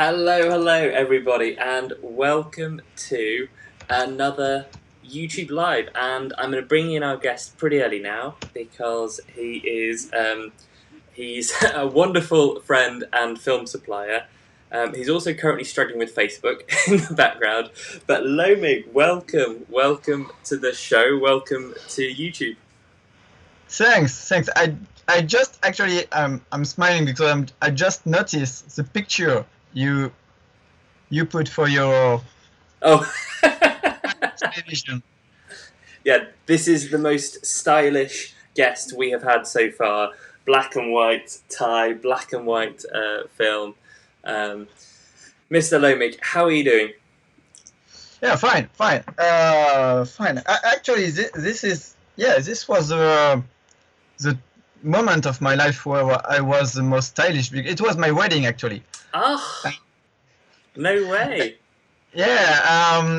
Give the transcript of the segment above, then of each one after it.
Hello, everybody, and welcome to another YouTube Live. And I'm going to bring in our guest pretty early now because he's a wonderful friend and film supplier. He's also currently struggling with Facebook in the background. But Lomig, welcome to the show. Welcome to YouTube. Thanks. I just actually I'm smiling because I just noticed the picture you put for your Oh. television. Yeah, this is the most stylish guest we have had so far. Black and white tie, black and white film. Mr. Lomig, how are you doing? Yeah, fine. Actually, this was the moment of my life where I was the most stylish. It was my wedding actually. Ah, no way. Yeah,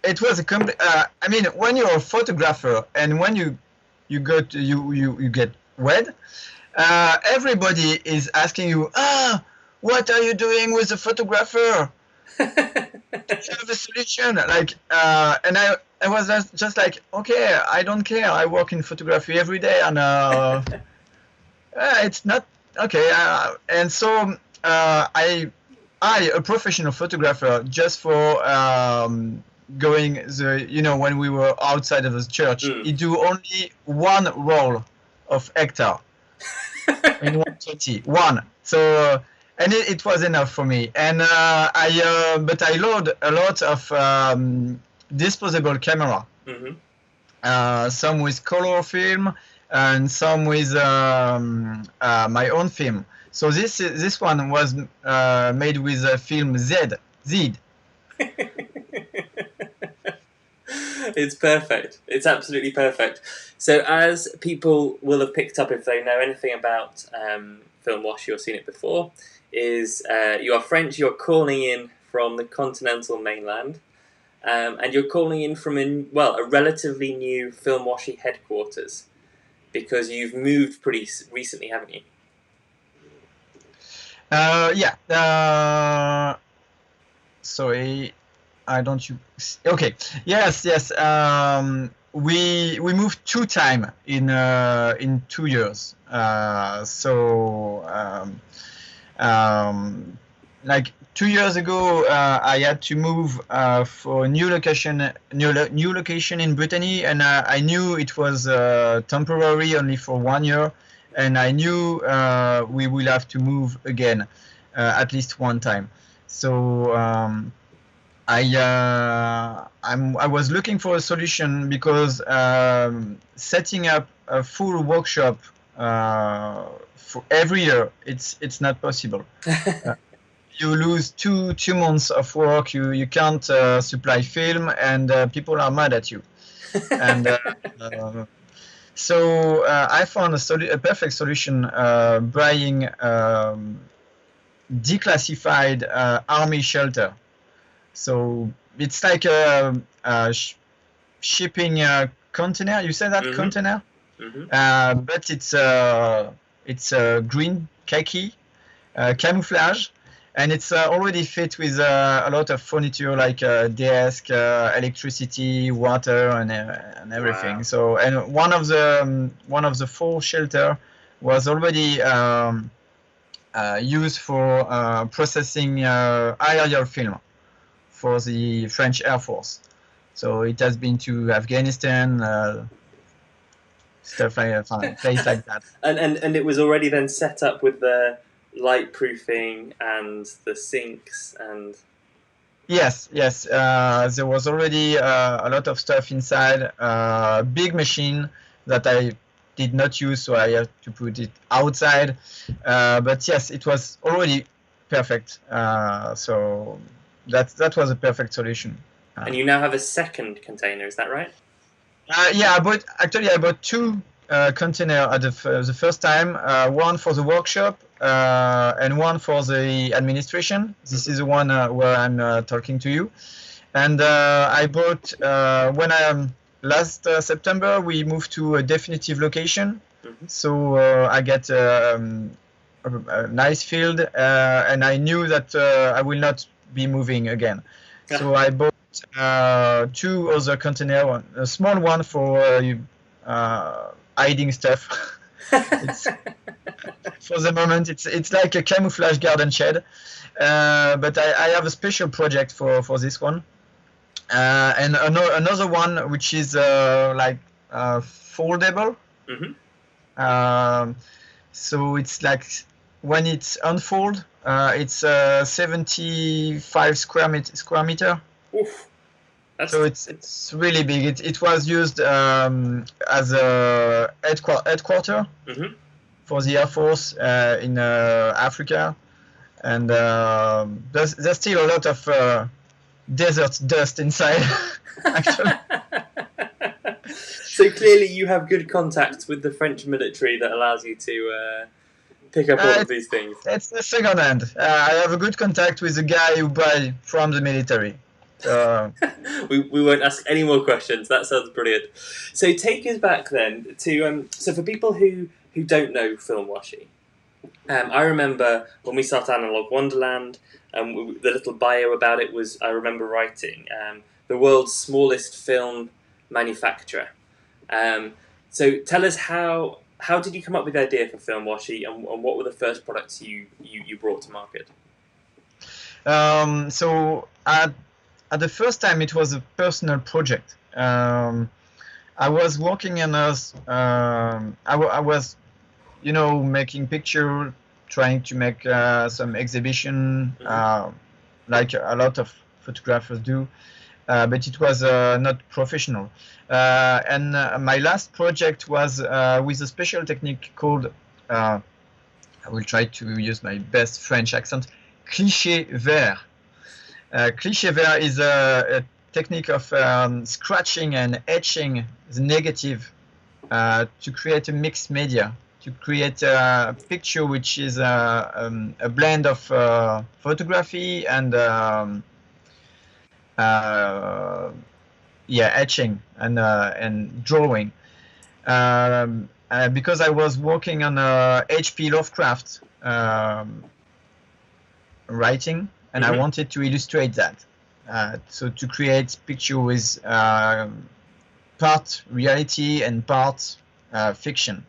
it was a complete. I mean, when you're a photographer and when you go to you get wed, everybody is asking you, what are you doing with the photographer? Do you have a solution? Like, and I was just like, okay, I don't care. I work in photography every day, and it's not okay. And so a professional photographer, just for going when we were outside of the church, he do only one roll of hectare in 120 one. So and it was enough for me. And but I load a lot of disposable camera. Mm-hmm. Some with color film and some with my own film. So this one was made with a film Z. It's perfect. It's absolutely perfect. So, as people will have picked up if they know anything about Film Washi or seen it before, is you are French. You're calling in from the continental mainland, and you're calling in from a relatively new Film Washi headquarters because you've moved pretty recently, haven't you? Yeah. Sorry, I don't you. Okay. Yes. We moved 2 times in 2 years. Like 2 years ago, I had to move for a new location in Brittany, and I knew it was temporary, only for 1 year, and I knew we will have to move again at least one time. So I was looking for a solution because setting up a full workshop for every year it's not possible. You lose two months of work. You can't supply film, and people are mad at you. And so I found a perfect solution, buying declassified army shelter. So it's like a shipping container. You say that container? Mm-hmm. But it's a green khaki camouflage, and it's already fit with a lot of furniture like desk, electricity, water, and everything. Wow. So and one of the 4 shelter was already used for processing aerial film for the French Air Force. So it has been to Afghanistan, stuff like that, place like that. And it was already then set up with the light proofing and the sinks and. Yes. There was already a lot of stuff inside. Big machine that I did not use, so I had to put it outside. But yes, it was already perfect. So that was a perfect solution. And you now have a second container, is that right? Yeah, I bought 2 container at the first time. One for the workshop and one for the administration. This is the one where I'm talking to you. And I bought when last September we moved to a definitive location. So I get a nice field, and I knew that I will not be moving again. So I bought 2 other containers, a small one for hiding stuff. For the moment, it's like a camouflage garden shed, but I have a special project for this one, and another one which is like foldable. Mm-hmm. So it's like when it's unfold, it's 75 square meter. Oof. So it's really big. It was used as a headquarter mm-hmm. for the Air Force in Africa, and there's still a lot of desert dust inside. Actually. So clearly you have good contacts with the French military that allows you to pick up all of these things. It's the second hand. I have a good contact with the guy who buy from the military. We won't ask any more questions. That sounds brilliant. So take us back then to so for people who don't know Film Washi, I remember when we started Analogue Wonderland, the little bio about it was, I remember writing, the world's smallest film manufacturer. So tell us how did you come up with the idea for Film Washi, and what were the first products you brought to market? So at the first time, it was a personal project. I was working in I was, making picture, trying to make some exhibition, like a lot of photographers do, but it was not professional. And my last project was with a special technique called, I will try to use my best French accent, cliché vert. Cliché vert is a technique of scratching and etching the negative to create a mixed media, to create a picture which is a blend of photography and etching and drawing. Because I was working on H.P. Lovecraft writing, and I wanted to illustrate that. So to create picture with part reality and part fiction.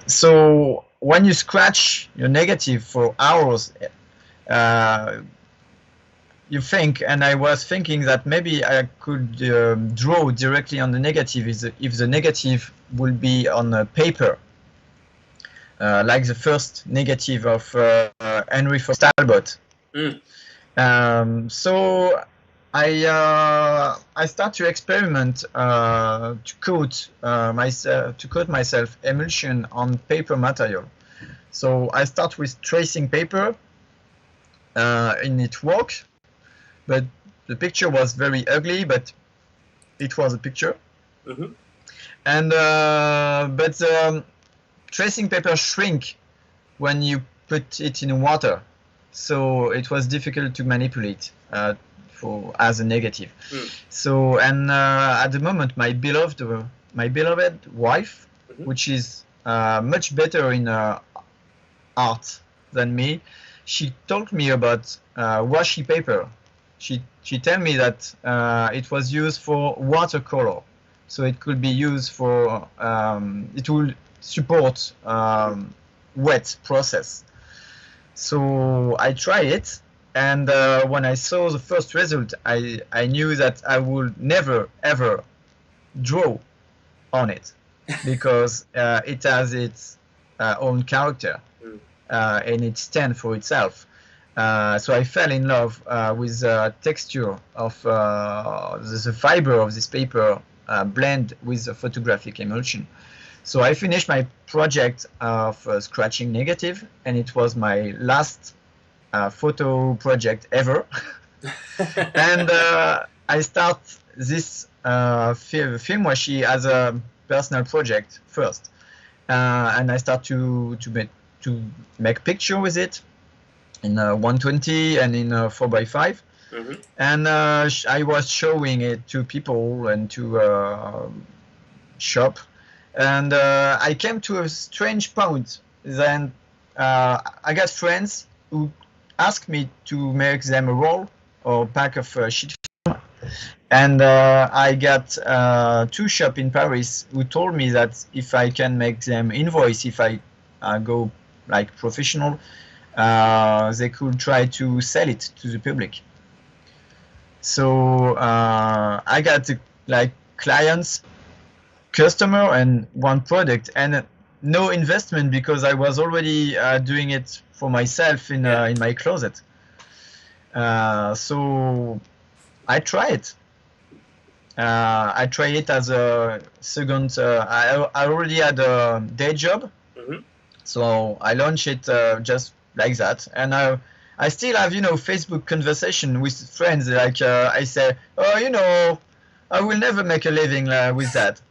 So when you scratch your negative for hours, you think, and I was thinking that maybe I could draw directly on the negative if the negative will be on a paper. Like the first negative of Henry Foster Talbot. So I start to experiment to coat myself emulsion on paper material. So I start with tracing paper, and it worked, but the picture was very ugly, but it was a picture. And but tracing paper shrink when you put it in water, so it was difficult to manipulate as a negative. So at the moment, my beloved wife, which is much better in art than me, she told me about washi paper. She told me that it was used for watercolor, so it could be used for it will support wet process. So I tried it, and when I saw the first result, I knew that I would never ever draw on it because it has its own character and it stands for itself. So I fell in love with the texture of the fiber of this paper blend with the photographic emulsion. So I finished my project of scratching negative, and it was my last photo project ever. And I start this Film Washi as a personal project first, and I start to make picture with it in 120 and in 4x5. And I was showing it to people and to shop. And I came to a strange point then I got friends who asked me to make them a roll or pack of sheet film, and I got two shops in Paris who told me that if I can make them invoice, if I go like professional, they could try to sell it to the public. So I got like clients, customer, and one product, and no investment because I was already doing it for myself in my closet. So I try it. I try it as a second. I already had a day job, so I launched it just like that, and I still have Facebook conversation with friends. Like I say, oh, I will never make a living with that.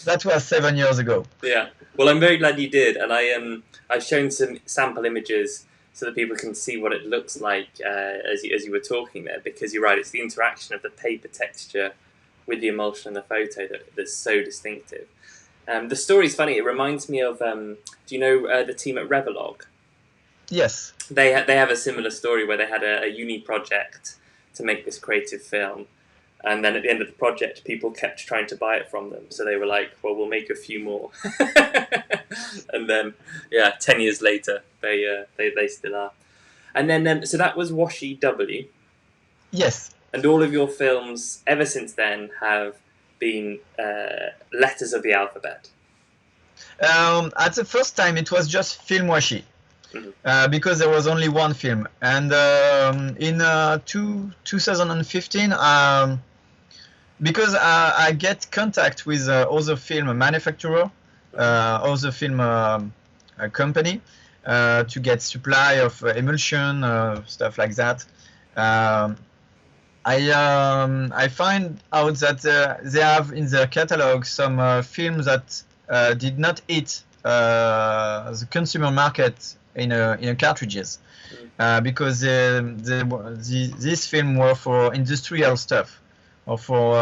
That was 7 years ago. Yeah. Well, I'm very glad you did, and I've shown some sample images so that people can see what it looks like as you were talking there. Because you're right, it's the interaction of the paper texture with the emulsion and the photo that's so distinctive. The story's funny. It reminds me of do you know the team at Revlon? Yes. They have a similar story where they had a uni project to make this creative film. And then at the end of the project, people kept trying to buy it from them. So they were like, well, we'll make a few more. And then, 10 years later, they still are. And then, so that was Washi W. Yes. And all of your films, ever since then, have been letters of the alphabet. At the first time, it was just Film Washi. Because there was only one film. And in 2015, because I get contact with other film manufacturer, other film company, to get supply of emulsion, stuff like that. I find out that they have in their catalog some films that did not hit the consumer market in a cartridges, because these films were for industrial stuff, or for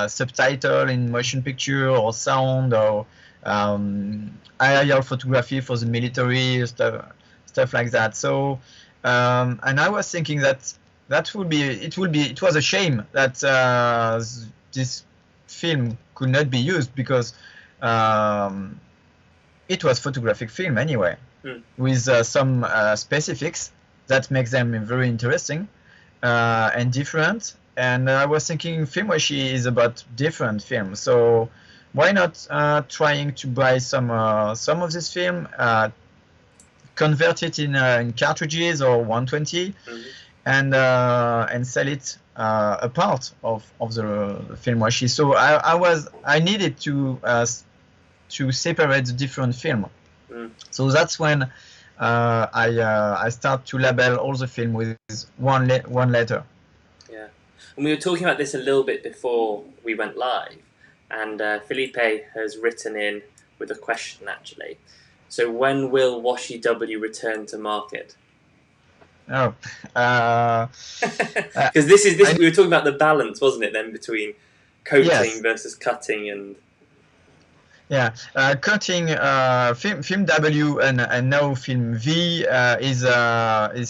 subtitle in motion picture or sound, or aerial photography for the military stuff like that. So and I was thinking that it was a shame that this film could not be used, because it was photographic film anyway, with some specifics that make them very interesting and different. And I was thinking Film Washi is about different films, so why not trying to buy some of this film, convert it in cartridges or 120, and sell it a part of the Film Washi. So I needed to separate the different film. So that's when I start to label all the film with one letter. Yeah, and we were talking about this a little bit before we went live, and Felipe has written in with a question actually. So when will Washi W return to market? Oh, because this we were talking about the balance, wasn't it? Then between coating versus cutting and. Yeah, cutting film W and now film V is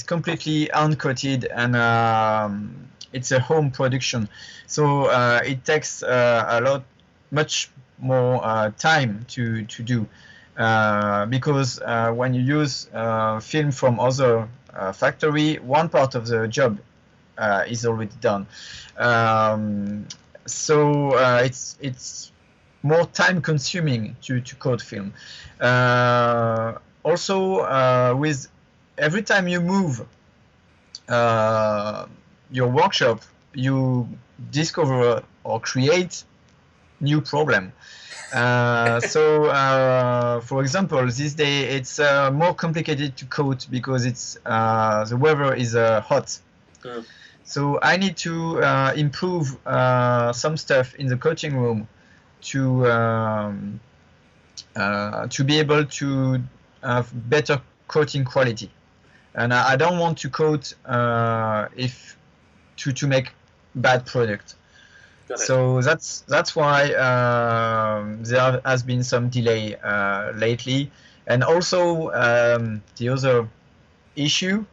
completely uncoated, and it's a home production, so it takes much more time to do, because when you use film from other factory, one part of the job is already done, so it's more time consuming to coat film. Also, with every time you move your workshop, you discover or create new problem. So for example, this day it's more complicated to coat because it's the weather is hot. So I need to improve some stuff in the coating room to be able to have better coating quality, and I don't want to coat to make bad product. Got it. So that's why there has been some delay lately, and also the other issue,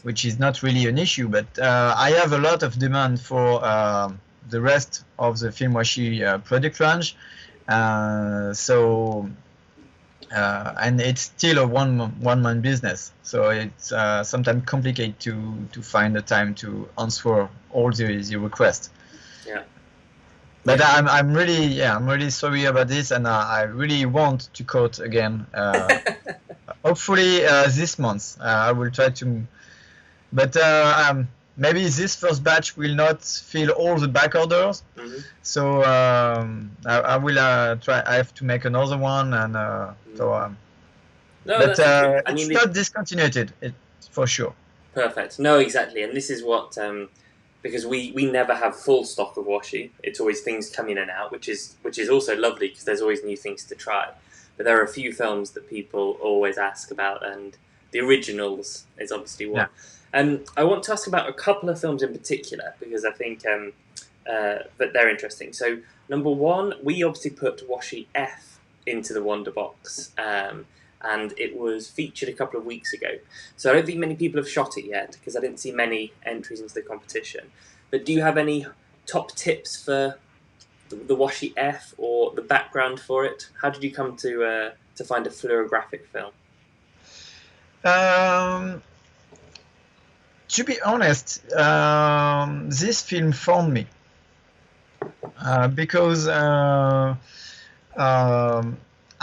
which is not really an issue, but I have a lot of demand for the rest of the Film Washi product range. And it's still a one-man business, so it's sometimes complicated to find the time to answer all the requests. Yeah. But I'm really sorry about this, and I really want to quote again. Hopefully this month I will try to, but maybe this first batch will not fill all the back orders. So I will try. I have to make another one, and so. No, but I mean, it's not discontinued, for sure. Perfect. No, exactly, and this is what because we never have full stock of washi. It's always things come in and out, which is also lovely because there's always new things to try. But there are a few films that people always ask about, and the originals is obviously one. Yeah. I want to ask about a couple of films in particular because I think that they're interesting. So number one, we obviously put Washi F into the WonderBox, and it was featured a couple of weeks ago. So I don't think many people have shot it yet because I didn't see many entries into the competition. But do you have any top tips for the Washi F or the background for it? How did you come to find a fluorographic film? To be honest, this film found me because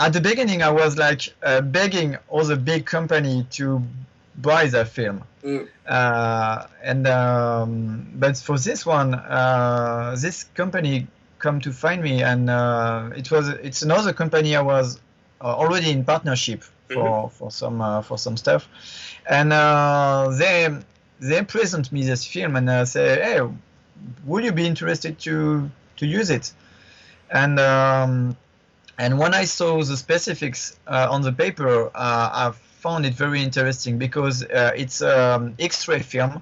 at the beginning I was like begging all the big company to buy the film, but for this one, this company come to find me, and it's another company I was already in partnership for some stuff, and they present me this film and say, hey, would you be interested to use it? And when I saw the specifics on the paper, I found it very interesting because it's X-ray film,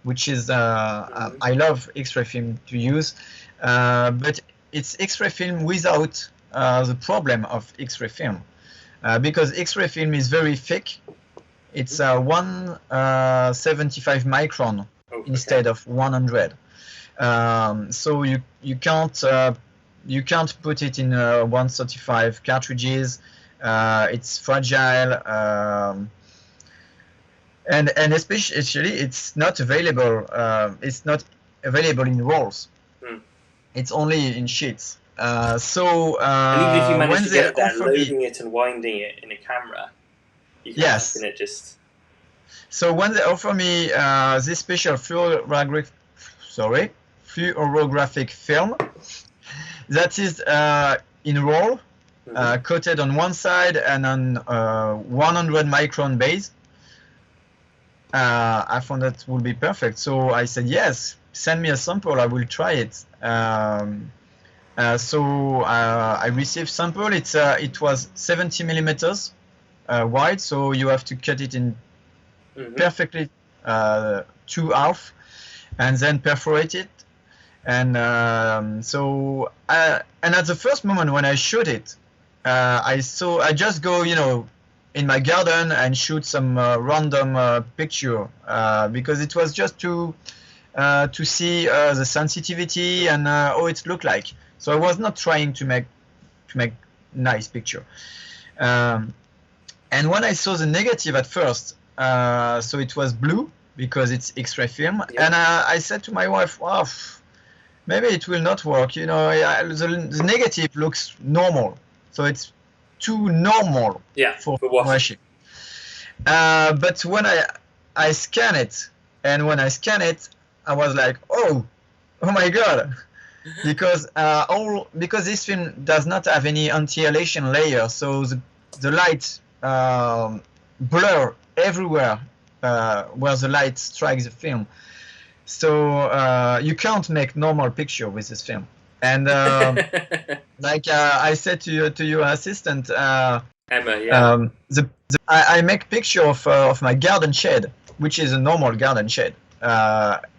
which is I love X-ray film to use, but it's X-ray film without the problem of X-ray film, because X-ray film is very thick. It's 175 micron instead of 100. So you can't put it in 135 cartridges. It's fragile, and especially it's not available. It's not available in rolls. It's only in sheets. And even if you manage to get it there, loading it and winding it in a camera, you can imagine it just. So when they offer me this special fluorographic film, that is in roll, coated on one side and on 100 micron base, I found that would be perfect. So I said, yes, send me a sample, I will try it. So I received sample. It was 70 millimeters wide, so you have to cut it in perfectly 2 half, and then perforate it. And and at the first moment when I shoot it, I just go, in my garden and shoot some random picture because it was just to see the sensitivity and how it looked like. So I was not trying to make nice picture. And when I saw the negative at first, so it was blue because it's X-ray film, and I said to my wife, wow, maybe it will not work. The negative looks normal, so it's too normal for washing. But when I scan it, and when I scan it, I was like, oh my god, because this film does not have any anti-halation layer, so the light blur everywhere where the light strikes the film. So you can't make normal picture with this film. And like I said to your assistant, Emma, I make picture of my garden shed, which is a normal garden shed.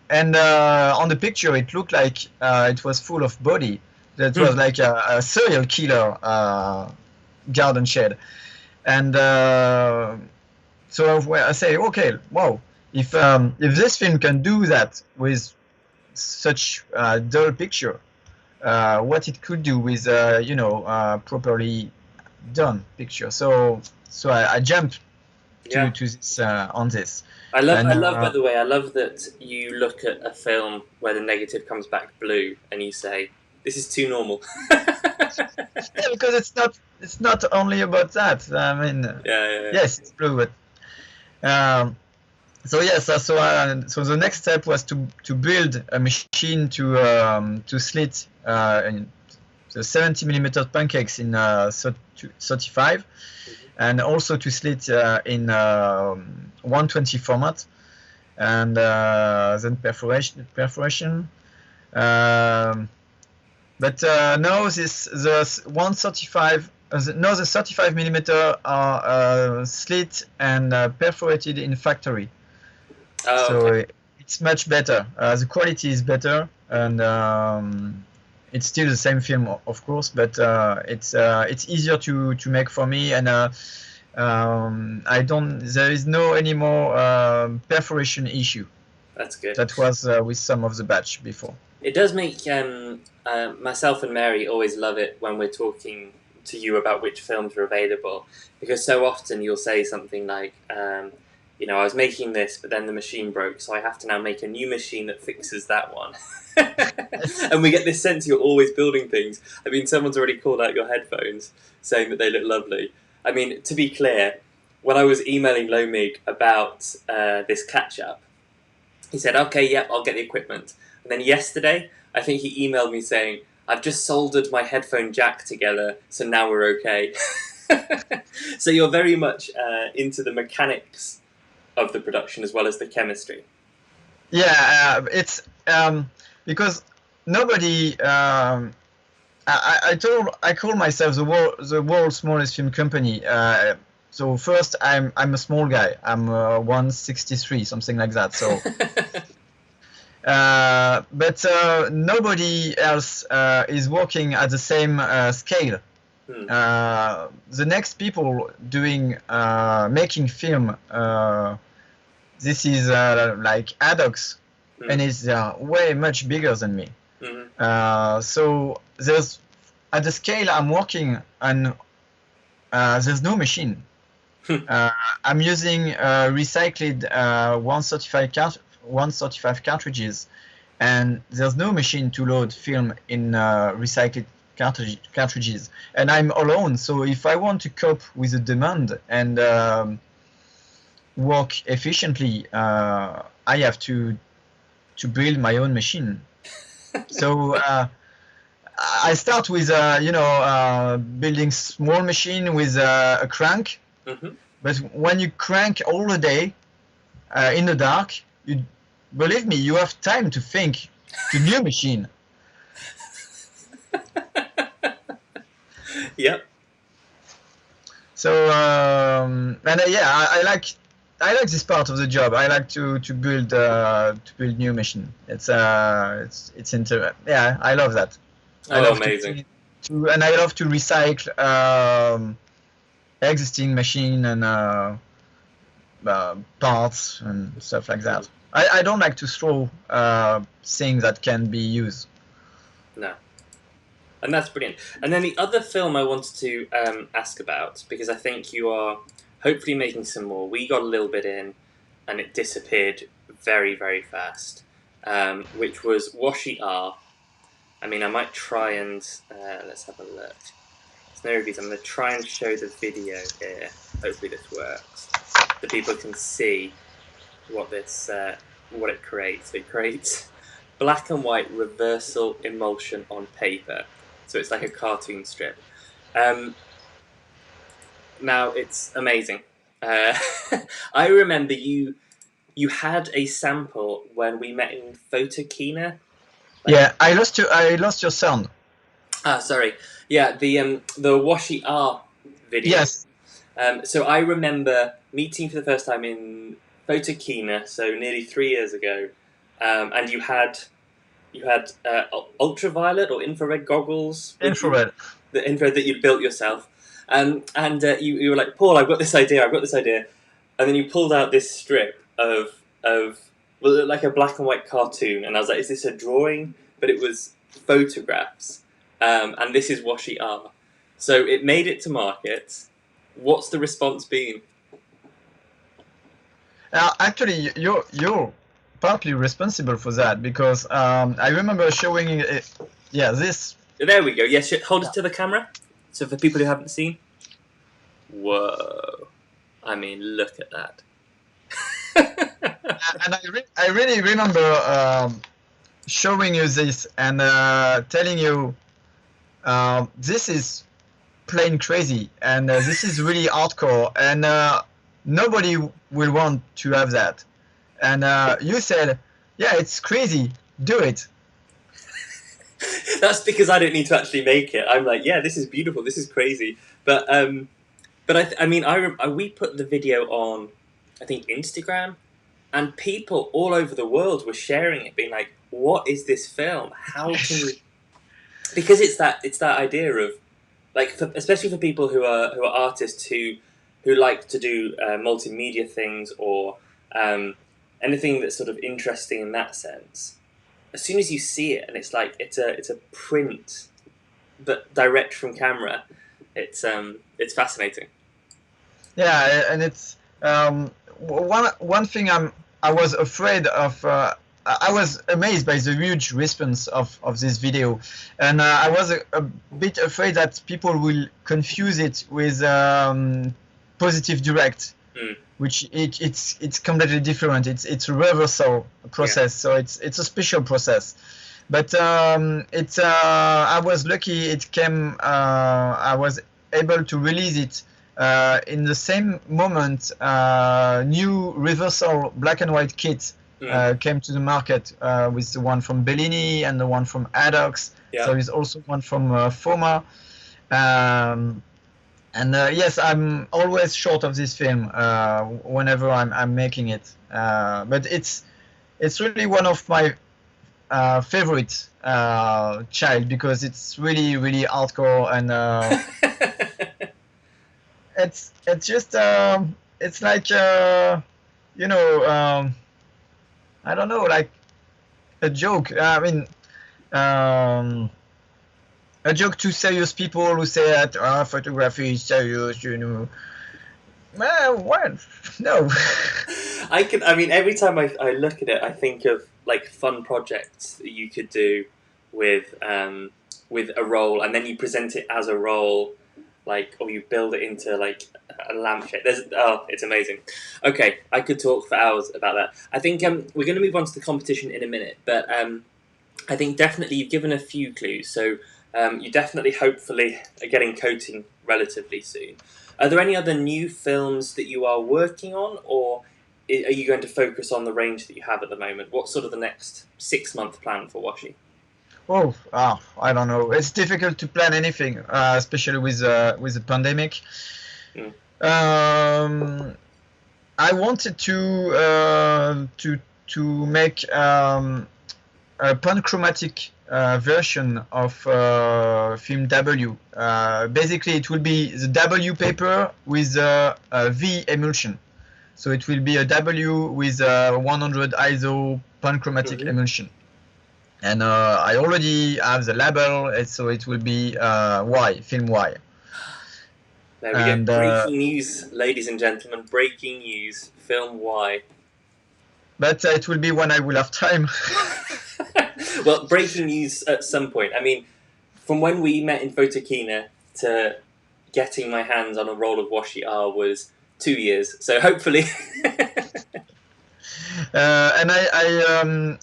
and on the picture it looked like it was full of body. That was like a serial killer garden shed. And so I say, okay, wow, if this film can do that with such dull picture, what it could do with properly done picture. So I jumped to this on this. I love, by the way, I love that you look at a film where the negative comes back blue and you say, this is too normal. Yeah, because it's not only about that. I mean, yes, it's blue, but so yes, so the next step was to build a machine to slit the 70mm pancakes in 35, and also to slit in 120 format, and then perforation. But now the 135, no, the 35mm are slit and perforated in factory. Oh, so okay. It's much better. The quality is better, and it's still the same film, of course, but it's easier to make for me, and there is no any more perforation issue. That's good. That was with some of the batch before. It does make myself and Mary always love it when we're talking to you about which films are available, because so often you'll say something like, I was making this, but then the machine broke, so I have to now make a new machine that fixes that one. And we get this sense you're always building things. I mean, someone's already called out your headphones, saying that they look lovely. I mean, to be clear, when I was emailing Lomig about this catch-up, he said, okay, yeah, I'll get the equipment. And then yesterday, I think he emailed me saying, I've just soldered my headphone jack together, so now we're okay. So you're very much into the mechanics of the production as well as the chemistry. Yeah, it's because nobody. I call myself the world's smallest film company. So first, I'm a small guy. I'm 163, something like that. So, but nobody else is working at the same scale. The next people doing making film, this is like Adox, and it's way much bigger than me. So there's at the scale I'm working, and there's no machine. I'm using recycled 135 cartridges, and there's no machine to load film in recycled cartridges, and I'm alone. So if I want to cope with the demand and work efficiently, I have to build my own machine. So I start with building small machine with a crank. But when you crank all the day in the dark, believe me, you have time to think to new machine. Yep. So I like this part of the job. I like to build new machine. It's interesting. Yeah, I love that. I love amazing. And I love to recycle existing machine and parts and stuff like that. I don't like to throw things that can be used. No. And that's brilliant. And then the other film I wanted to ask about, because I think you are hopefully making some more. We got a little bit in, and it disappeared very, very fast, which was Washi R. I mean, I might try and... let's have a look. There's no reviews. I'm going to try and show the video here. Hopefully this works. So people can see what this what it creates. It creates black and white reversal emulsion on paper. So it's like a cartoon strip. Now, it's amazing. I remember you had a sample when we met in Photokina. Yeah, I lost your sound. Ah, sorry. Yeah, the Washi R video. Yes. So I remember meeting for the first time in Photokina, so nearly 3 years ago, and you had ultraviolet or infrared goggles. Infrared. The infrared that you built yourself, and you were like, Paul, I've got this idea, and then you pulled out this strip of like a black and white cartoon, and I was like, is this a drawing? But it was photographs, and this is Washi R. So it made it to market. What's the response been? Actually, you're partly responsible for that, because I remember showing it. Yeah, this. There we go. Yes, hold it to the camera. So for people who haven't seen, whoa! I mean, look at that. And I really remember showing you this and telling you this is plain crazy, and this is really hardcore, and nobody will want to have that. And you said, yeah, it's crazy, do it. That's because I don't need to actually make it. I'm like, yeah, this is beautiful, this is crazy. But I mean, we put the video on, I think, Instagram, and people all over the world were sharing it, being like, what is this film? How can we... Because it's that idea of, like, especially for people who are artists who like to do multimedia things, or anything that's sort of interesting in that sense. As soon as you see it, and it's like it's a print, but direct from camera, it's fascinating. Yeah, and it's one thing I was afraid of. I was amazed by the huge response of this video, and I was a bit afraid that people will confuse it with positive direct. Which it's completely different. It's a reversal process, so it's a special process. But I was lucky. It came. I was able to release it in the same moment. New reversal black and white kit came to the market with the one from Bellini and the one from Adox. Yeah. There is also one from Foma. And yes, I'm always short of this film whenever I'm making it. But it's really one of my favorite child, because it's really hardcore, and it's just it's like I don't know, like a joke. I mean. A joke to serious people who say that photography is serious, Well, no. I mean, every time I look at it, I think of like fun projects that you could do with a roll, and then you present it as a roll, like, or you build it into like a lampshade. It's amazing. Okay, I could talk for hours about that. I think we're going to move on to the competition in a minute, but I think definitely you've given a few clues. So. You definitely, hopefully, are getting coating relatively soon. Are there any other new films that you are working on, or are you going to focus on the range that you have at the moment? What's sort of the next 6-month plan for Washi? Oh, I don't know. It's difficult to plan anything, especially with the pandemic. I wanted to make a panchromatic version of film W. Basically, it will be the W paper with a V emulsion. So it will be a W with a 100 ISO panchromatic emulsion. And I already have the label, so it will be Y, film Y. There we go. Breaking news, ladies and gentlemen. Breaking news, film Y. But it will be when I will have time. Well, breaking news at some point. I mean, from when we met in Photokina to getting my hands on a roll of Washi R was 2 years. So hopefully... and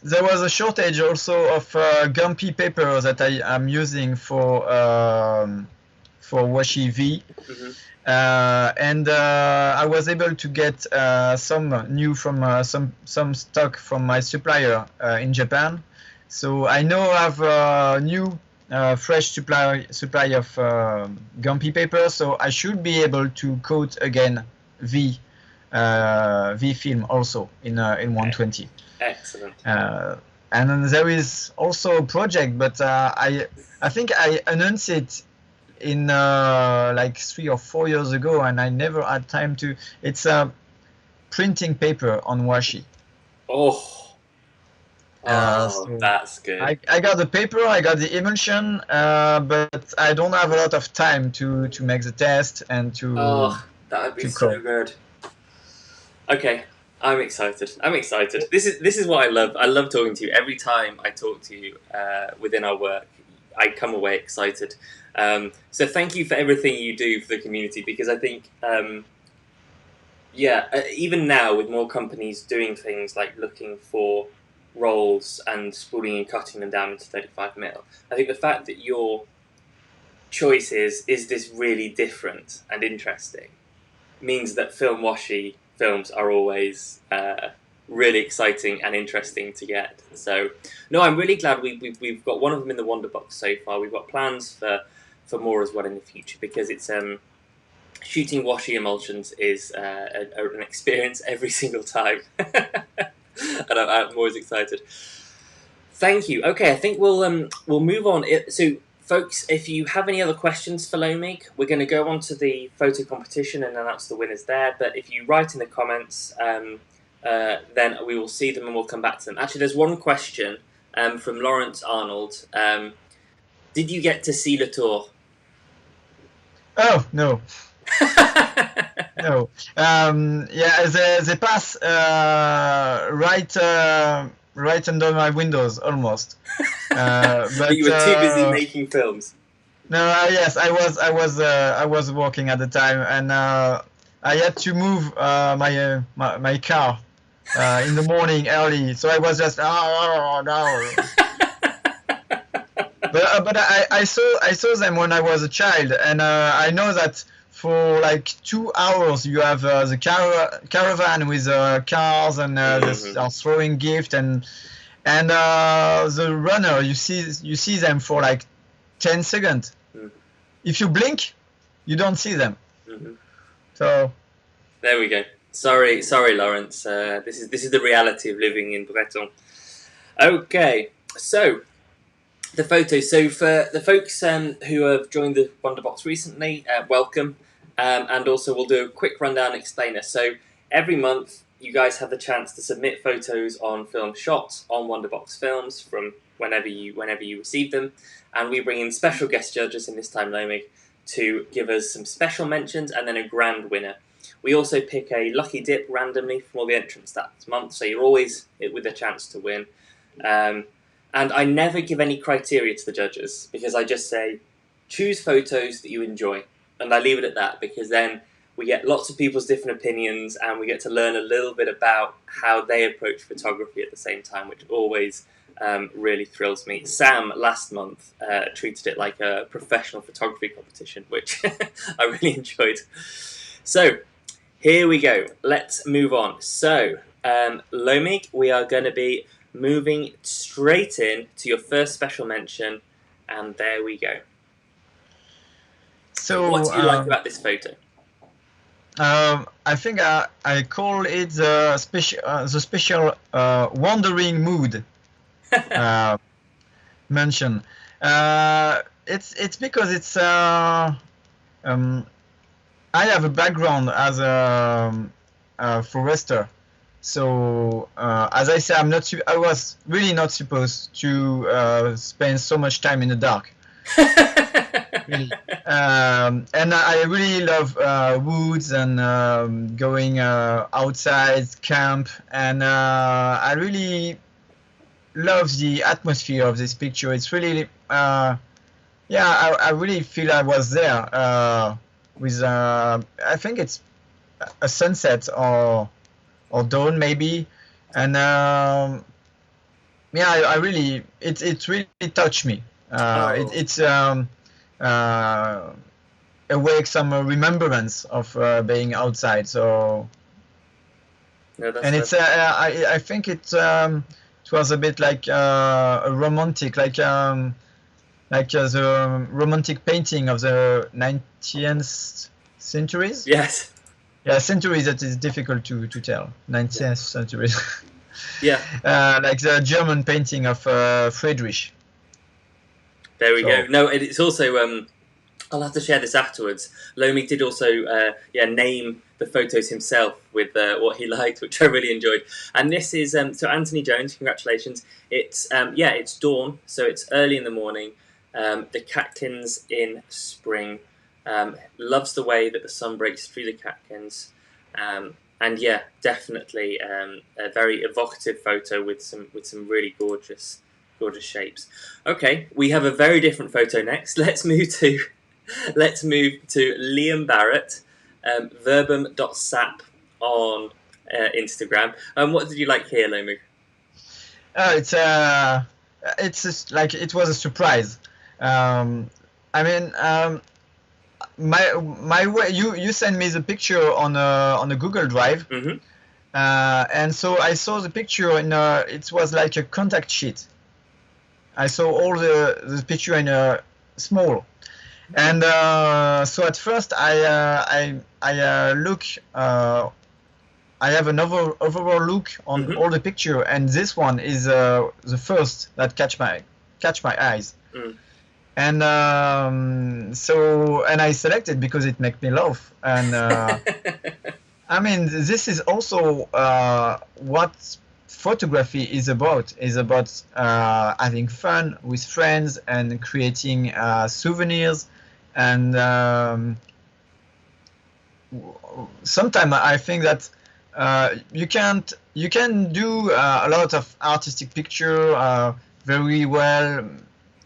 there was a shortage also of Gumpy paper that I am using for Washi V. And I was able to get some new from some stock from my supplier in Japan. So I now have a new fresh supply of Gumpy paper. So I should be able to coat again V V film also in 120. Excellent. And then there is also a project, but I think I announced it in like 3 or 4 years ago, and I never had time to. It's printing paper on washi. So that's good. I got the paper, I got the emulsion, but I don't have a lot of time to make the test and to. Oh, that would be so good. Okay, I'm excited. This is what I love. I love talking to you. Every time I talk to you within our work, I come away excited. So thank you for everything you do for the community, because I think, even now with more companies doing things like looking for rolls and spooling and cutting them down into 35mm, I think the fact that your choice is this really different and interesting means that Film Washi films are always really exciting and interesting to get. So, no, I'm really glad we've got one of them in the WonderBox so far. We've got plans for more as well in the future, because it's shooting washi emulsions is an experience every single time. And I'm always excited. Thank you. Okay, I think we'll move on. So, folks, if you have any other questions for Lomig, we're going to go on to the photo competition and announce the winners there. But if you write in the comments, then we will see them and we'll come back to them. Actually, there's one question from Lawrence Arnold. Did you get to see Le Tour? Oh, no. No. They pass right under my windows almost. But you were too busy making films. No, yes, I was working at the time, and I had to move my car in the morning early, so I was just no. But I saw them when I was a child, and I know that for like 2 hours you have the caravan with cars and are throwing gifts, and the runner, you see them for like 10 seconds. If you blink, you don't see them. So there we go. Sorry, Lawrence. This is the reality of living in Breton. Okay, so the photos. So for the folks who have joined the WonderBox recently, welcome. And also we'll do a quick rundown explainer. So every month you guys have the chance to submit photos on film shots on WonderBox Films from whenever you receive them, and we bring in special guest judges, in this time Lomig, to give us some special mentions and then a grand winner. We also pick a lucky dip randomly from all the entrants that month, so you're always with a chance to win. And I never give any criteria to the judges, because I just say, choose photos that you enjoy. And I leave it at that, because then we get lots of people's different opinions and we get to learn a little bit about how they approach photography at the same time, which always really thrills me. Sam, last month, treated it like a professional photography competition, which I really enjoyed. So, here we go. Let's move on. So, Lomig, we are going to be moving straight in to your first special mention, and there we go. So, what do you like about this photo? I think I call it the special wandering mood mention. It's because it's I have a background as a forester, so as I say, I was really not supposed to spend so much time in the dark. Really. And I really love woods and going outside, camp, and I really love the atmosphere of this picture. It's really, I really feel I was there with, I think it's a sunset or dawn maybe, and I really, it really touched me. Awake some remembrance of being outside. So, it's I think it was a bit like a romantic, like the romantic painting of the 19th centuries. Yes. Yeah, century that is difficult to tell. 19th century. Yeah. Like the German painting of Friedrich. There we go. No, it's also I'll have to share this afterwards. Lomig did also name the photos himself with what he liked, which I really enjoyed. And this is so Anthony Jones. Congratulations! It's dawn, so it's early in the morning. The catkins in spring. Loves the way that the sun breaks through the catkins. And yeah, definitely a very evocative photo with some really gorgeous shapes. Okay, we have a very different photo next. Let's move to Liam Barrett, verbum.sap on Instagram. What did you like here, Lomig? It's just like it was a surprise. My way, you sent me the picture on a Google Drive, Mm-hmm. And so I saw the picture in it was like a contact sheet. I saw all the picture in a small, and so at first I look. I have an overall look on all the picture, and this one is the first that catch my eyes. Mm. And and I selected because it makes me laugh. And I mean, this is also what photography is about. Is about having fun with friends and creating souvenirs. And sometimes I think that you can do a lot of artistic picture, very well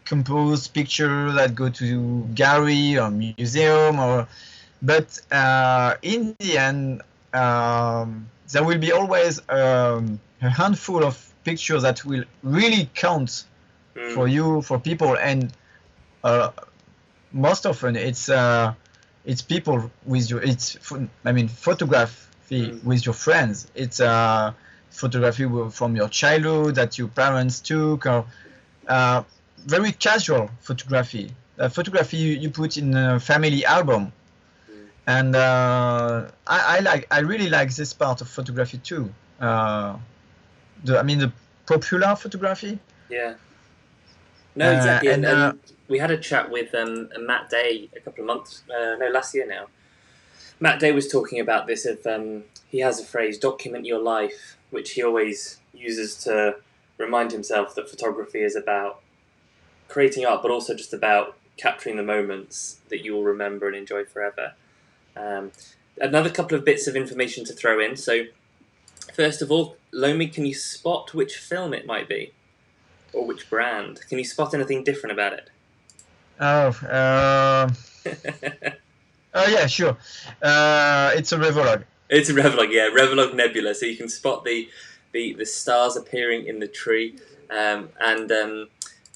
composed picture that go to gallery or museum, but in the end there will be always a handful of pictures that will really count for you, for people, and most often it's people with you. Photography with your friends. It's photography from your childhood that your parents took, or very casual photography. Photography you put in a family album, and I really like this part of photography too. The popular photography. Yeah. No, exactly. And we had a chat with Matt Day a couple of months, last year now. Matt Day was talking about this. He has a phrase, "document your life," which he always uses to remind himself that photography is about creating art, but also just about capturing the moments that you will remember and enjoy forever. Another couple of bits of information to throw in. So, first of all, Lomig, can you spot which film it might be? Or which brand? Can you spot anything different about it? Oh yeah, sure. It's a Revlon. It's a Revlon, yeah, Revlon Nebula. So you can spot the stars appearing in the tree.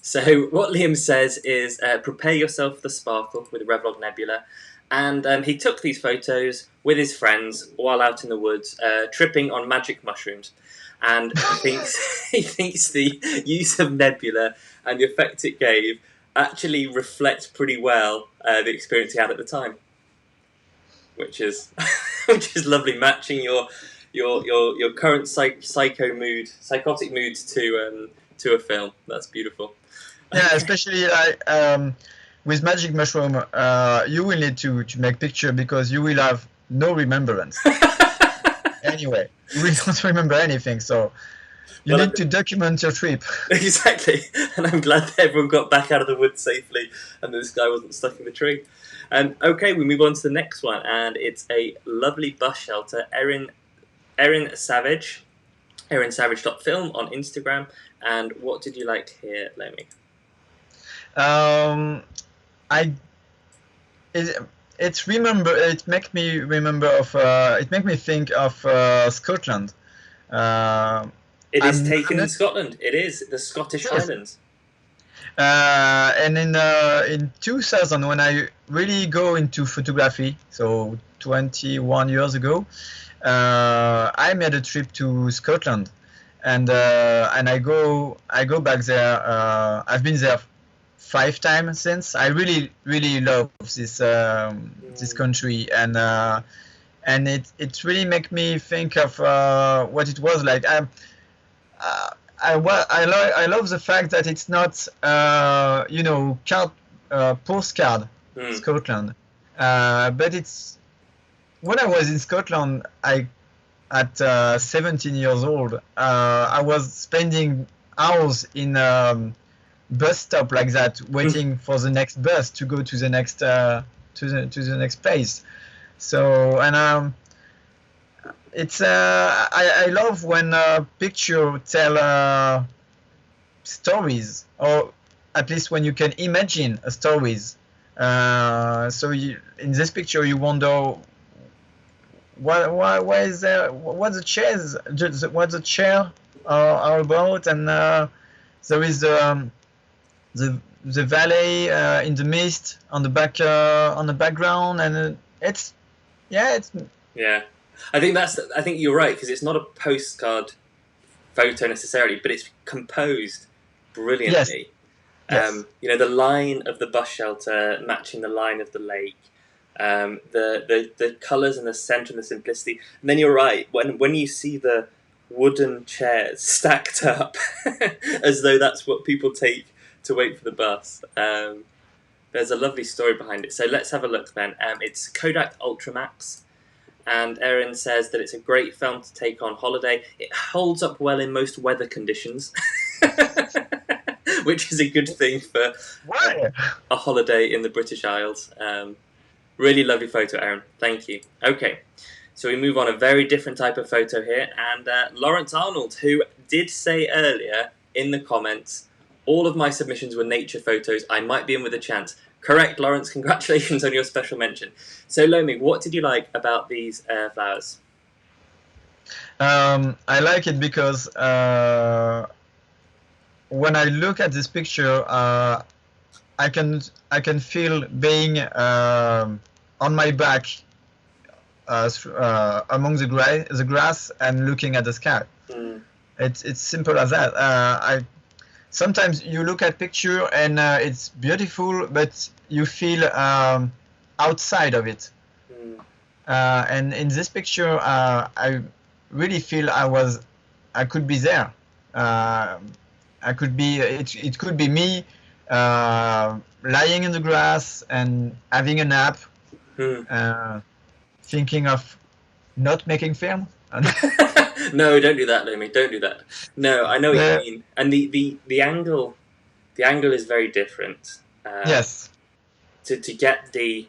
So what Liam says is, prepare yourself for the sparkle with Revlon Nebula. And he took these photos with his friends while out in the woods, tripping on magic mushrooms. And he thinks the use of Nebula and the effect it gave actually reflects pretty well the experience he had at the time, which is lovely, matching your current psychotic mood to a film. That's beautiful. Yeah, especially with magic mushroom, you will need to make picture because you will have no remembrance. Anyway, we don't remember anything, so you need to document your trip. Exactly, and I'm glad that everyone got back out of the woods safely and this guy wasn't stuck in the tree. Okay, we move on to the next one, and it's a lovely bus shelter. Erin Savage, erinsavage.film on Instagram. And what did you like here, Lomig? It make me think of Scotland. It is taken in Scotland. It is the Scottish Highlands. And in 2000, when I really go into photography, so 21 years ago, I made a trip to Scotland, and I go back there. I've been there 5 times since. I really love this this country, and and it really make me think of what it was like. I love the fact that it's not postcard Scotland, but it's when I was in Scotland, at 17 years old, I was spending hours in bus stop like that, waiting for the next bus to go to the next to the next place. So it's I love when picture tell stories, or at least when you can imagine a stories. So in this picture you wonder why is there, what the chairs, what the chair are about, and there is the valley in the mist on the background, and it's yeah. I think you're right, because it's not a postcard photo necessarily, but it's composed brilliantly. Yes. The line of the bus shelter matching the line of the lake. The colours and the centre and the simplicity. And then you're right, when you see the wooden chairs stacked up as though that's what people take to wait for the bus. There's a lovely story behind it. So let's have a look then. It's Kodak Ultramax, and Erin says that it's a great film to take on holiday. It holds up well in most weather conditions, which is a good thing for a holiday in the British Isles. Really lovely photo, Erin. Thank you. Okay, so we move on. A very different type of photo here. And Lawrence Arnold, who did say earlier in the comments, all of my submissions were nature photos. I might be in with a chance. Correct, Lawrence. Congratulations on your special mention. So, Lomig, what did you like about these flowers? I like it because when I look at this picture, I can feel being on my back among the grass and looking at the sky. It's simple as that. Sometimes you look at picture and it's beautiful, but you feel outside of it. And in this picture, I really feel I could be there. I could be. It could be me lying in the grass and having a nap, thinking of not making film. No, don't do that, Lomig. Don't do that. No, I know what you mean. And the angle is very different. Yes. To get the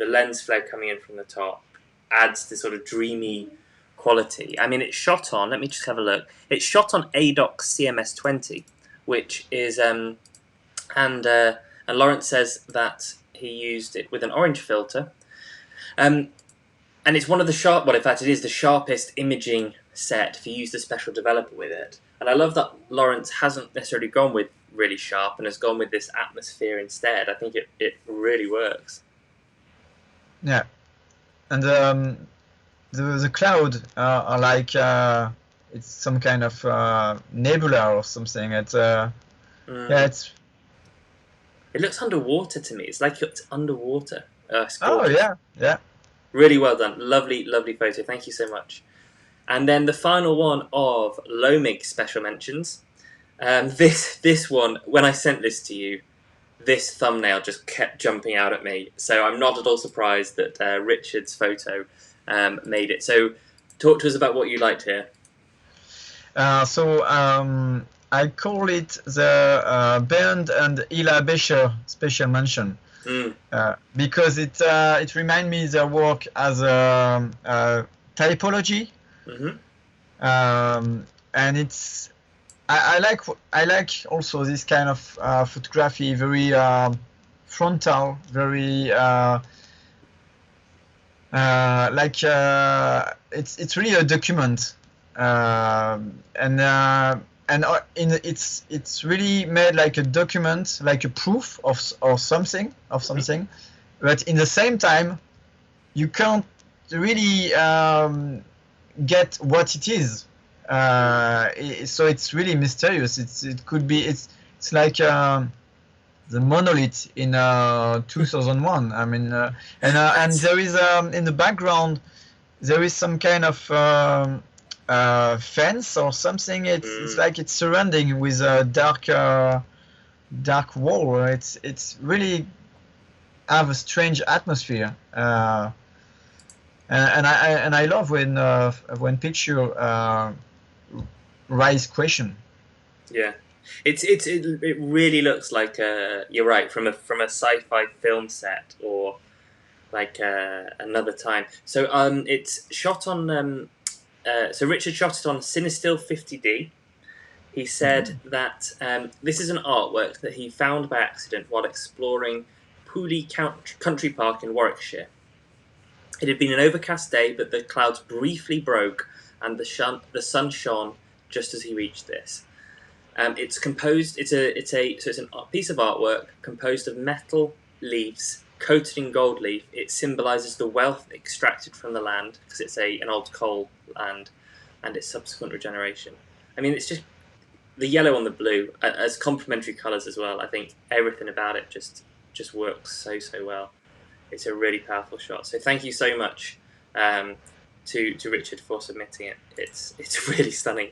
lens flare coming in from the top adds this sort of dreamy quality. I mean, it's shot on. Let me just have a look. It's shot on ADOX CMS20, which is and Lawrence says that he used it with an orange filter. And it's one of the in fact, it is the sharpest imaging set if you use the special developer with it. And I love that Lawrence hasn't necessarily gone with really sharp and has gone with this atmosphere instead. I think it really works. Yeah. And the cloud are like it's some kind of nebula or something. It's it looks underwater to me. It's like it's underwater. Oh yeah. Really well done. Lovely, lovely photo. Thank you so much. And then the final one of Lomig special mentions. This one, when I sent this to you, this thumbnail just kept jumping out at me. So I'm not at all surprised that Richard's photo made it. So talk to us about what you liked here. I call it the Bernd and Ila Becher special mention. Because it reminds me their work as a typology, and it's I like also this kind of photography, very frontal, very it's really a document, it's really made like a document, like a proof of something, but in the same time, you can't really get what it is. So it's really mysterious. It's like the monolith in 2001. I mean, and there is in the background there is some kind of fence or something. It's like it's surrounding with a dark wall. It's really have a strange atmosphere. And I love when picture raise question. Yeah, it really looks like you're right, from a sci-fi film set or like another time. So it's shot on so Richard shot it on Cinestill 50D. He said that this is an artwork that he found by accident while exploring Pooley Country Park in Warwickshire. It had been an overcast day, but the clouds briefly broke and the sun shone just as he reached this. It's composed. It's a piece of artwork composed of metal leaves coated in gold leaf. It symbolises the wealth extracted from the land because it's an old coal land and its subsequent regeneration. I mean, it's just the yellow and the blue as complementary colours as well. I think everything about it just works so well. It's a really powerful shot. So thank you so much to Richard for submitting it. It's really stunning.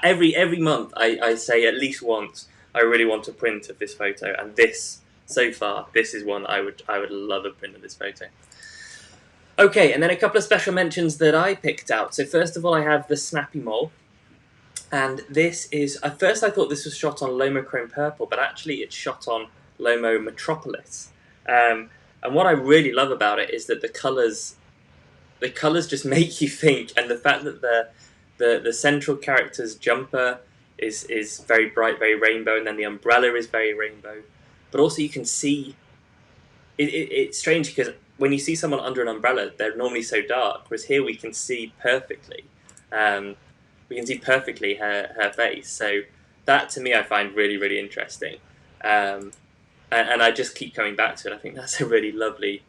Every month I say at least once I really want a print of this photo, and this so far this is one I would love a print of this photo. Okay, and then a couple of special mentions that I picked out. So first of all, I have the Snappy Mole, and this is, at first I thought this was shot on Lomochrome Purple, but actually it's shot on Lomo Metropolis. And what I really love about it is that the colours just make you think, and the fact that the central character's jumper is very bright, very rainbow, and then the umbrella is very rainbow. But also you can see, it's strange because when you see someone under an umbrella, they're normally so dark, whereas here we can see perfectly. We can see perfectly her face. So that, to me, I find really, really interesting. And I just keep coming back to it. I think that's a really lovely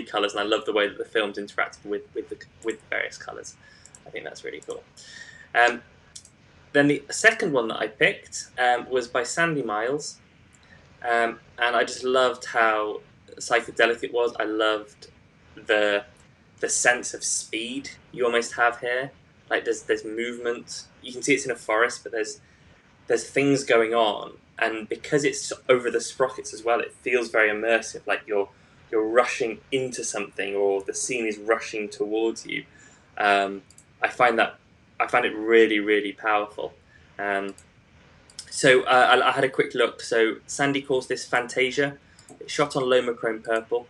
colours, and I love the way that the film's interacted with the various colours. I think that's really cool. Then the second one that I picked was by Sandy Miles, and I just loved how psychedelic it was. I loved the sense of speed you almost have here. Like there's movement. You can see it's in a forest, but there's things going on, and because it's over the sprockets as well, it feels very immersive. Like you're rushing into something, or the scene is rushing towards you. I find it really, really powerful. So I had a quick look. So Sandy calls this Fantasia. It's shot on Lomochrome Purple,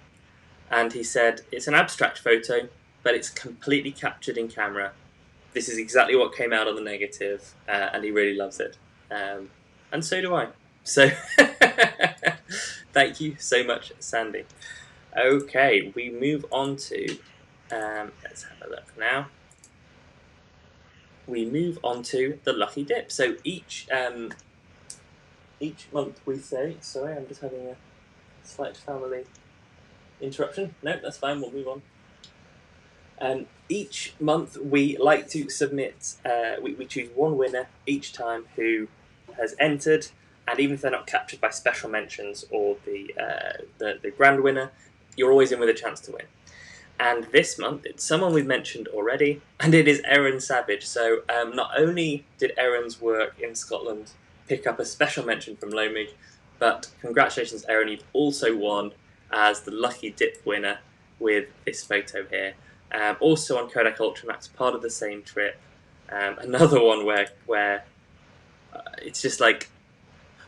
and he said it's an abstract photo, but it's completely captured in camera. This is exactly what came out on the negative, and he really loves it. And so do I. So thank you so much, Sandy. Okay, we move on to, let's have a look now. We move on to the Lucky Dip. So each month we say, sorry, I'm just having a slight family interruption. No, that's fine, we'll move on. Each month we like to submit, we choose one winner each time who has entered, and even if they're not captured by special mentions or the grand winner, you're always in with a chance to win. And this month, it's someone we've mentioned already, and it is Erin Savage. So not only did Erin's work in Scotland pick up a special mention from Lomig, but congratulations, Erin, you've also won as the Lucky Dip winner with this photo here. Also on Kodak Ultramax, part of the same trip. Another one where it's just like,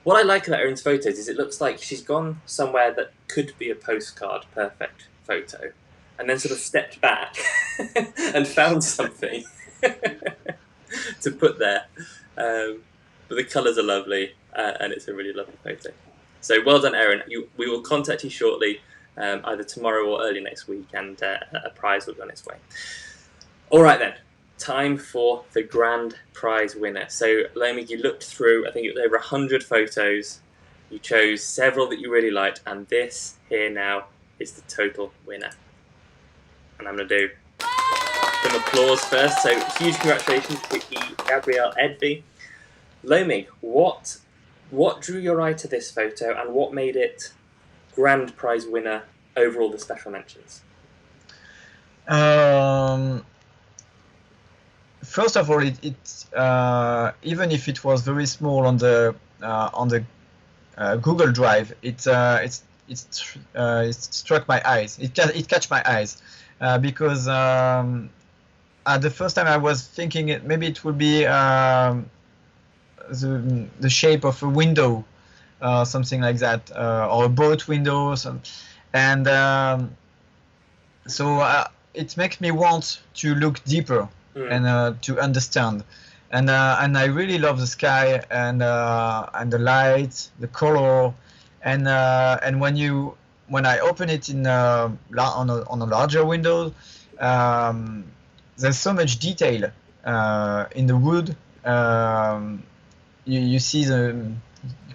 what I like about Erin's photos is it looks like she's gone somewhere that could be a postcard perfect photo, and then sort of stepped back and found something to put there. But the colours are lovely, and it's a really lovely photo. So well done, Erin. We will contact you shortly, either tomorrow or early next week, and a prize will be on its way. All right then, time for the grand prize winner. So Lomig, you looked through, I think it was over 100 photos. You chose several that you really liked, and this here now is the total winner. And I'm going to do some applause first. So huge congratulations to Gabrielle Edby. Lomig, what What drew your eye to this photo, and what made it grand prize winner over all the special mentions? First of all, even if it was very small on the Google Drive, it struck my eyes. It catch my eyes because at the first time I was thinking maybe it would be the shape of a window, something like that, or a boat window, and so it makes me want to look deeper and to understand. And I really love the sky and the light, the color, and when I open it on a larger window, there's so much detail in the wood. You see you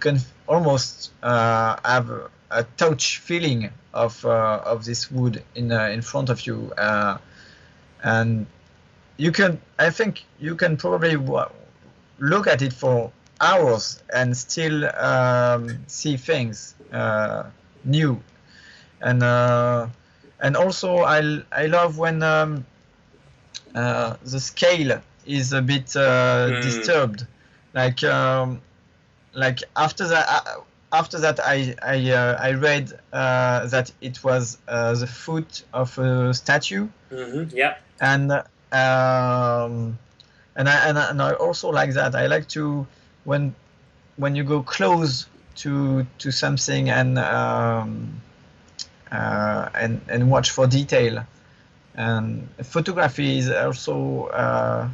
can almost have a touch feeling of this wood in front of you, and I think you can probably look at it for hours and still see things new, and also I love when the scale is a bit disturbed, like after that I read that it was the foot of a statue. Yeah. And I also like that. I like to when you go close to something and watch for detail. And photography is also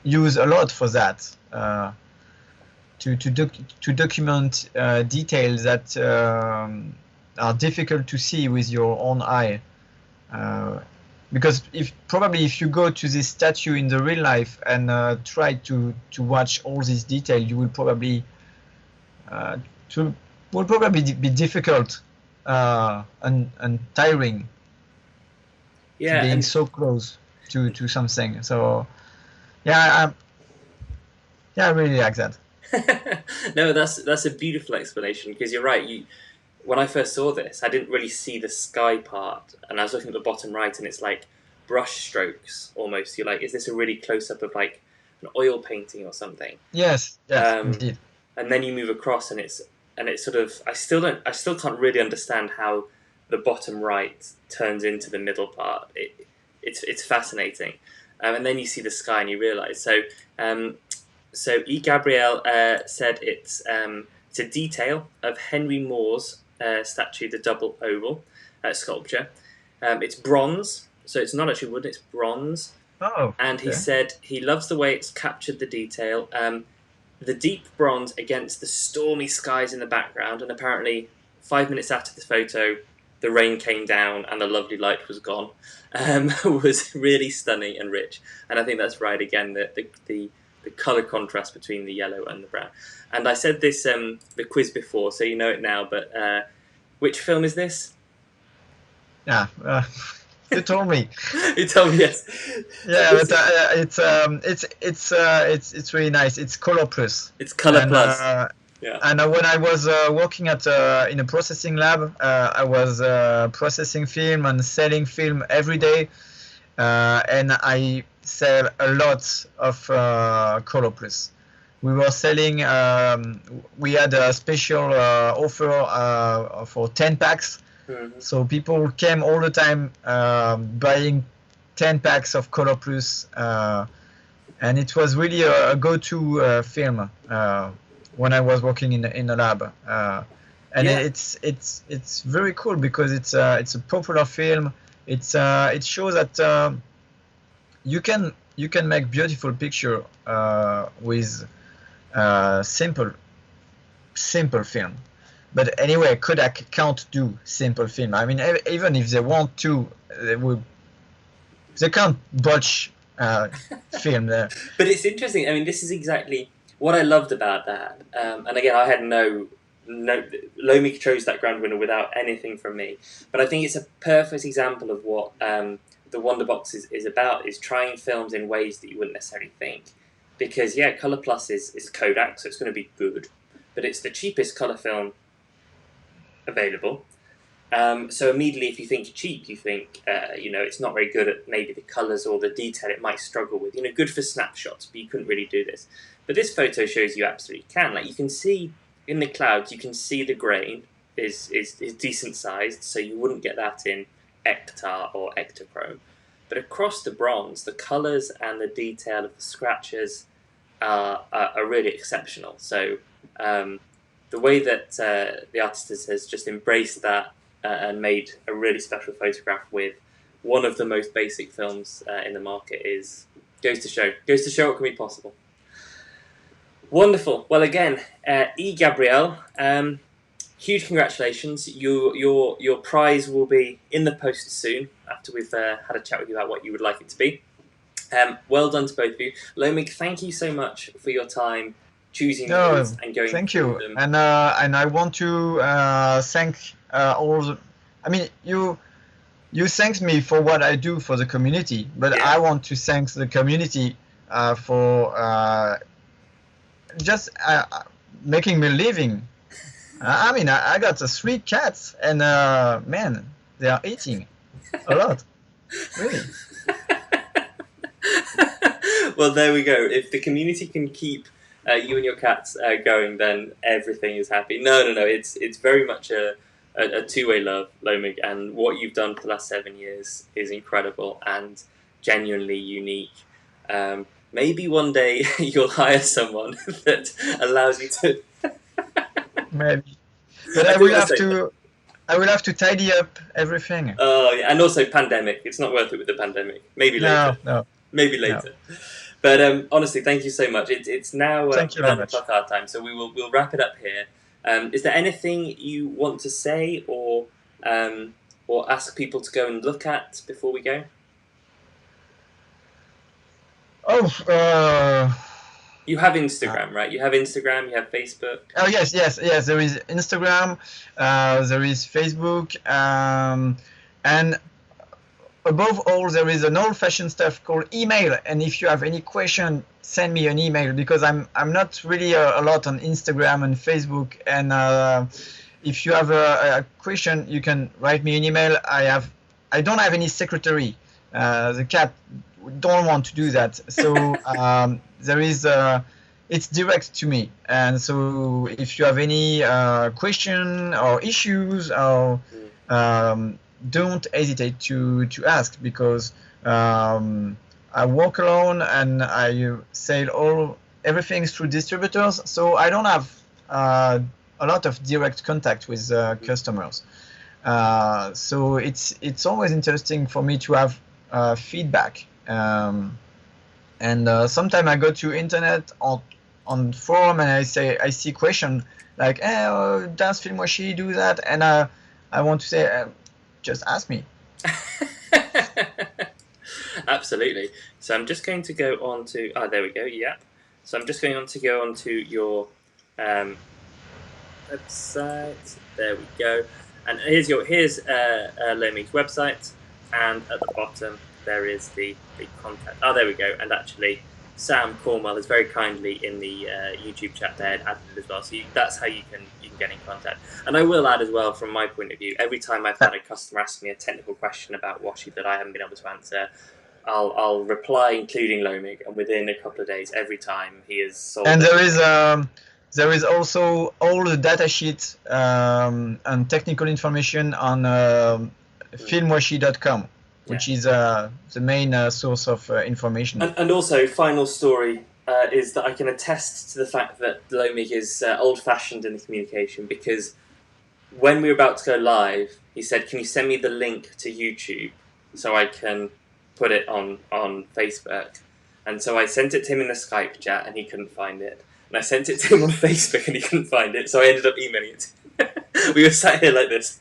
used a lot for that, to document details that are difficult to see with your own eye. Because if you go to this statue in the real life and try to watch all these details, you will probably be difficult and tiring. Yeah, being so close to something. So I really like that. No, that's a beautiful explanation, because you're right. When I first saw this, I didn't really see the sky part, and I was looking at the bottom right, and it's like brush strokes almost. You're like, is this a really close up of like an oil painting or something? Yes, indeed. And then you move across, and it's sort of I still can't really understand how the bottom right turns into the middle part. It's fascinating, and then you see the sky and you realise. So E. Gabriel said it's a detail of Henry Moore's statue, the double oval sculpture. It's bronze, so it's not actually wood, it's bronze. Oh. And he said he loves the way it's captured the detail, the deep bronze against the stormy skies in the background, and apparently 5 minutes after the photo, the rain came down and the lovely light was gone. Was really stunning and rich, and I think that's right again, the colour contrast between the yellow and the brown. And I said this the quiz before, so you know it now, but which film is this? Yeah, you told me. You told me, yes. Yeah, but it's really nice. It's Color Plus. It's Color Plus. Yeah. And when I was working in a processing lab, I was processing film and selling film every day, and I sell a lot of Color Plus. We were selling. We had a special offer for 10 packs. Mm-hmm. So people came all the time buying 10 packs of Color Plus, and it was really a go-to film when I was working in the lab. And yeah. It's very cool because it's a popular film. It shows that you can make beautiful picture with simple film. But anyway, Kodak can't do simple film. I mean, even if they want to, they can't botch film there. But it's interesting. I mean, this is exactly what I loved about that. And again, I had no. Lomig chose that grand winner without anything from me. But I think it's a perfect example of what the WonderBox is about, is trying films in ways that you wouldn't necessarily think. Because, yeah, Colour Plus is Kodak, so it's going to be good. but it's the cheapest colour film available. So immediately, if you think cheap, you think it's not very good at maybe the colours or the detail. It might struggle with, good for snapshots, but you couldn't really do this. But this photo shows you absolutely can. Like, you can see in the clouds, you can see the grain is decent sized, so you wouldn't get that in Ektar or Ektachrome. But across the bronze, the colours and the detail of the scratches are really exceptional. So the way that the artist has just embraced that and made a really special photograph with one of the most basic films in the market goes to show what can be possible. Wonderful. Well, again, Gabrielle, huge congratulations. Your prize will be in the post soon after we've had a chat with you about what you would like it to be. Well done to both of you. Lomig, thank you so much for your time choosing these and going thank through you. them. And I want to thank all the... I mean, you thanked me for what I do for the community, but I want to thank the community for just making me living. I mean, I got 3 cats, and man, they are eating a lot. Really. Well, there we go. If the community can keep you and your cats going, then everything is happy. No. It's very much a two-way love, Lomig, and what you've done for the last 7 years is incredible and genuinely unique. Maybe one day you'll hire someone that allows you to. Maybe, but I will have to tidy up everything. Oh yeah, and also pandemic. It's not worth it with the pandemic. Maybe later. No. Maybe later. No. But honestly, thank you so much. It's now 11 o'clock our time, so we'll wrap it up here. Is there anything you want to say or ask people to go and look at before we go? You have Instagram, right? You have Instagram, you have Facebook. Oh yes. There is Instagram, there is Facebook, and above all, there is an old-fashioned stuff called email. And if you have any question, send me an email, because I'm not really a lot on Instagram and Facebook. And if you have a question, you can write me an email. I don't have any secretary. The cat don't want to do that, so there is it's direct to me. And so if you have any question or issues, or don't hesitate to ask, because I work alone and I sell everything through distributors, so I don't have a lot of direct contact with customers. So it's always interesting for me to have feedback. And sometimes I go to internet on forum and I see question like, does Film Washi do that? And I want to say, just ask me. Absolutely. So I'm just going to go on to there we go. Yeah. So I'm just going on to go on to your website. There we go. And here's Lomig's website, and at the bottom there is the contact. There we go. And actually, Sam Cornwell has very kindly in the YouTube chat there added it as well. So that's how you can get in contact. And I will add as well, from my point of view, every time I've had a customer ask me a technical question about washi that I haven't been able to answer, I'll reply including Lomig, and within a couple of days, every time he has solved. And there is also all the data sheets and technical information on filmwashi.com. Which is the main source of information. And also, final story is that I can attest to the fact that Lomig is old-fashioned in the communication, because when we were about to go live, he said, "Can you send me the link to YouTube so I can put it on Facebook?" And so I sent it to him in the Skype chat, and he couldn't find it. And I sent it to him on Facebook, and he couldn't find it. So I ended up emailing it. We were sat here like this.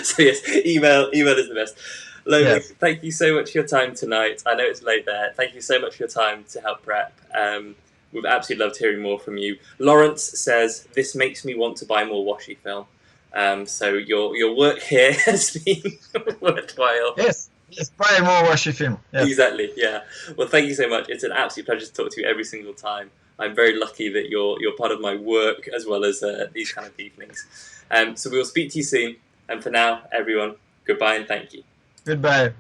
So yes, email is the best. Lomig, yes. Thank you so much for your time tonight. I know it's late there. Thank you so much for your time to help prep. We've absolutely loved hearing more from you. Lawrence says, "This makes me want to buy more washi film." So your work here has been worthwhile. Yes. Yes, probably more Washi film. Yes. Exactly, yeah. Well, thank you so much. It's an absolute pleasure to talk to you every single time. I'm very lucky that you're part of my work as well as these kind of evenings. So we will speak to you soon. And for now, everyone, goodbye and thank you. Goodbye.